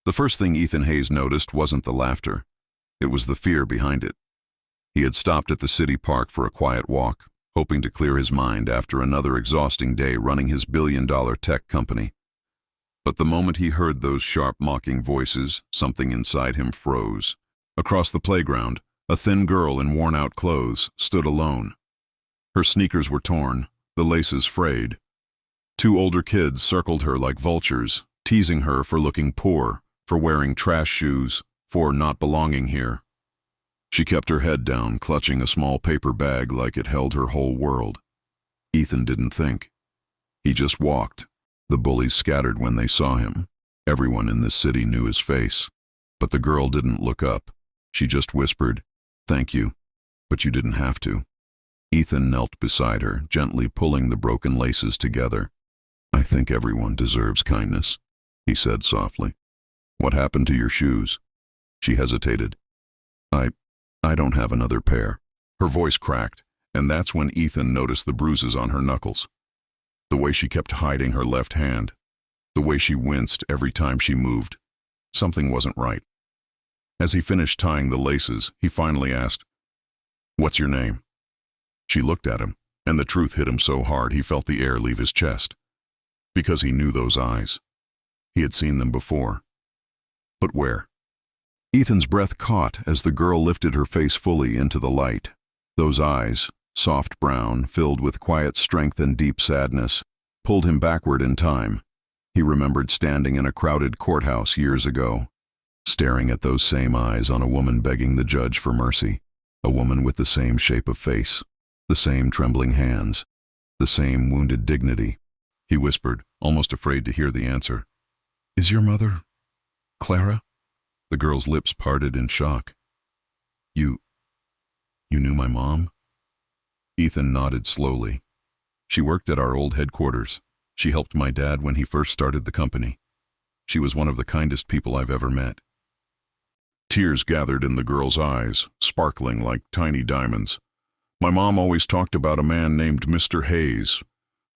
The first thing Ethan Hayes noticed wasn't the laughter. It was the fear behind it. He had stopped at the city park for a quiet walk, hoping to clear his mind after another exhausting day running his billion-dollar tech company. But the moment he heard those sharp, mocking voices, something inside him froze. Across the playground, a thin girl in worn-out clothes stood alone. Her sneakers were torn, the laces frayed. Two older kids circled her like vultures, teasing her for looking poor, for wearing trash shoes, for not belonging here. She kept her head down, clutching a small paper bag like it held her whole world. Ethan didn't think. He just walked. The bullies scattered when they saw him. Everyone in this city knew his face. But the girl didn't look up. She just whispered, "Thank you, but you didn't have to." Ethan knelt beside her, gently pulling the broken laces together. "I think everyone deserves kindness," he said softly. "What happened to your shoes?" She hesitated. I don't have another pair." Her voice cracked, and that's when Ethan noticed the bruises on her knuckles. The way she kept hiding her left hand. The way she winced every time she moved. Something wasn't right. As he finished tying the laces, he finally asked, "What's your name?" She looked at him, and the truth hit him so hard he felt the air leave his chest. Because he knew those eyes. He had seen them before. But where? Ethan's breath caught as the girl lifted her face fully into the light. Those eyes, soft brown, filled with quiet strength and deep sadness, pulled him backward in time. He remembered standing in a crowded courthouse years ago, staring at those same eyes on a woman begging the judge for mercy, a woman with the same shape of face, the same trembling hands, the same wounded dignity. He whispered, almost afraid to hear the answer. "Is your mother Clara?" The girl's lips parted in shock. You knew my mom?" Ethan nodded slowly. "She worked at our old headquarters. She helped my dad when he first started the company. She was one of the kindest people I've ever met." Tears gathered in the girl's eyes, sparkling like tiny diamonds. "My mom always talked about a man named Mr. Hayes,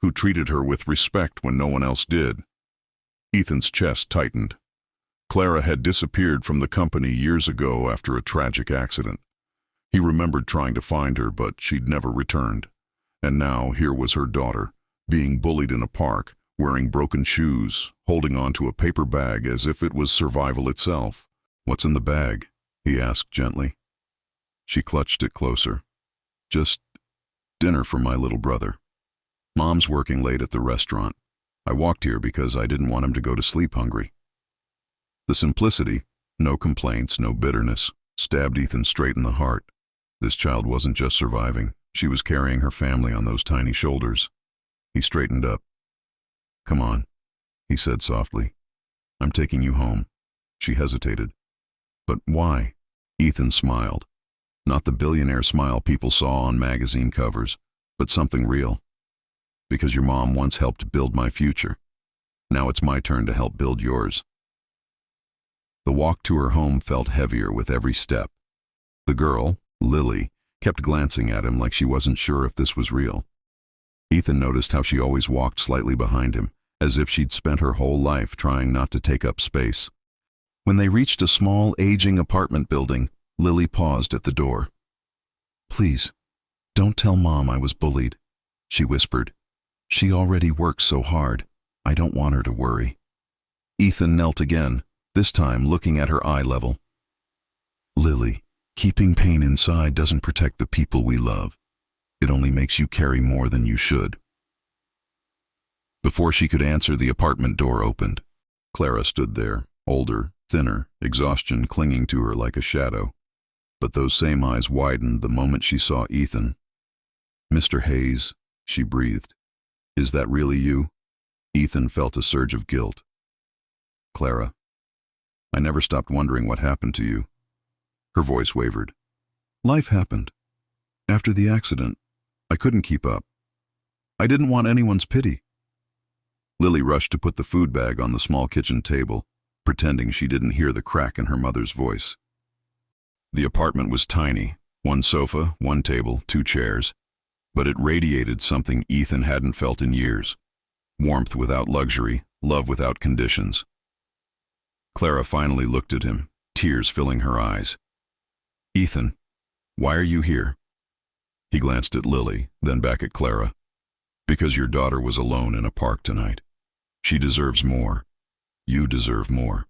who treated her with respect when no one else did." Ethan's chest tightened. Clara had disappeared from the company years ago after a tragic accident. He remembered trying to find her, but she'd never returned. And now here was her daughter, being bullied in a park, wearing broken shoes, holding onto a paper bag as if it was survival itself. "What's in the bag?" he asked gently. She clutched it closer. "Just dinner for my little brother. Mom's working late at the restaurant. I walked here because I didn't want him to go to sleep hungry." The simplicity, no complaints, no bitterness, stabbed Ethan straight in the heart. This child wasn't just surviving. She was carrying her family on those tiny shoulders. He straightened up. "Come on," he said softly. "I'm taking you home." She hesitated. "But why?" Ethan smiled. Not the billionaire smile people saw on magazine covers, but something real. "Because your mom once helped build my future. Now it's my turn to help build yours." The walk to her home felt heavier with every step. The girl, Lily, kept glancing at him like she wasn't sure if this was real. Ethan noticed how she always walked slightly behind him, as if she'd spent her whole life trying not to take up space. When they reached a small, aging apartment building, Lily paused at the door. "Please, don't tell Mom I was bullied," she whispered. "She already works so hard. I don't want her to worry." Ethan knelt again, this time looking at her eye level. "Lily, keeping pain inside doesn't protect the people we love. It only makes you carry more than you should." Before she could answer, the apartment door opened. Clara stood there, older, thinner, exhaustion clinging to her like a shadow. But those same eyes widened the moment she saw Ethan. "Mr. Hayes," she breathed. "Is that really you?" Ethan felt a surge of guilt. "Clara, I never stopped wondering what happened to you." Her voice wavered. "Life happened. After the accident, I couldn't keep up. I didn't want anyone's pity." Lily rushed to put the food bag on the small kitchen table, pretending she didn't hear the crack in her mother's voice. The apartment was tiny, one sofa, one table, two chairs, but it radiated something Ethan hadn't felt in years. Warmth without luxury, love without conditions. Clara finally looked at him, tears filling her eyes. "Ethan, why are you here?" He glanced at Lily, then back at Clara. "Because your daughter was alone in a park tonight. She deserves more. You deserve more."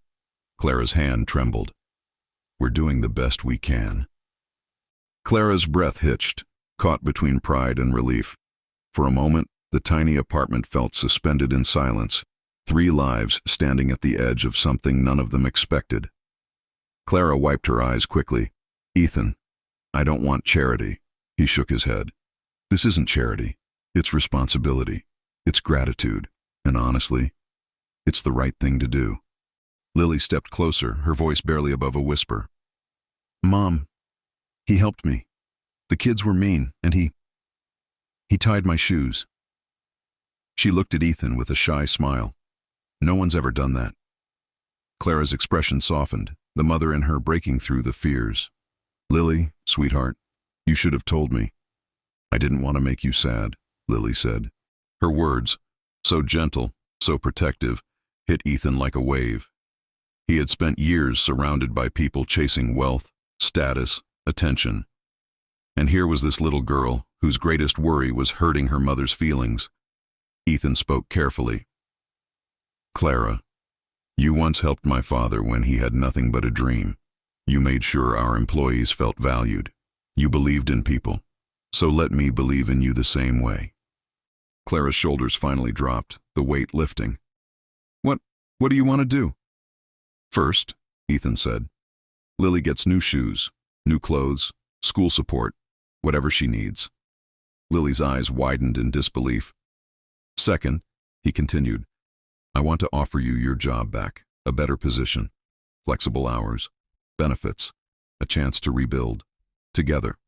Clara's hand trembled. "We're doing the best we can." Clara's breath hitched, caught between pride and relief. For a moment, the tiny apartment felt suspended in silence, 3 lives standing at the edge of something none of them expected. Clara wiped her eyes quickly. "Ethan, I don't want charity." He shook his head. "This isn't charity. It's responsibility. It's gratitude. And honestly, it's the right thing to do." Lily stepped closer, her voice barely above a whisper. "Mom, he helped me. The kids were mean, and he tied my shoes." She looked at Ethan with a shy smile. "No one's ever done that." Clara's expression softened, the mother in her breaking through the fears. "Lily, sweetheart, you should have told me." "I didn't want to make you sad," Lily said. Her words, so gentle, so protective, hit Ethan like a wave. He had spent years surrounded by people chasing wealth, status, attention. And here was this little girl whose greatest worry was hurting her mother's feelings. Ethan spoke carefully. "Clara, you once helped my father when he had nothing but a dream. You made sure our employees felt valued. You believed in people. So let me believe in you the same way." Clara's shoulders finally dropped, the weight lifting. What do you want to do?" "First," Ethan said, "Lily gets new shoes, new clothes, school support, whatever she needs." Lily's eyes widened in disbelief. "Second," he continued, "I want to offer you your job back, a better position, flexible hours, benefits, a chance to rebuild, together."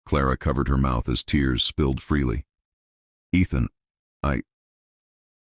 Clara covered her mouth as tears spilled freely. "Ethan,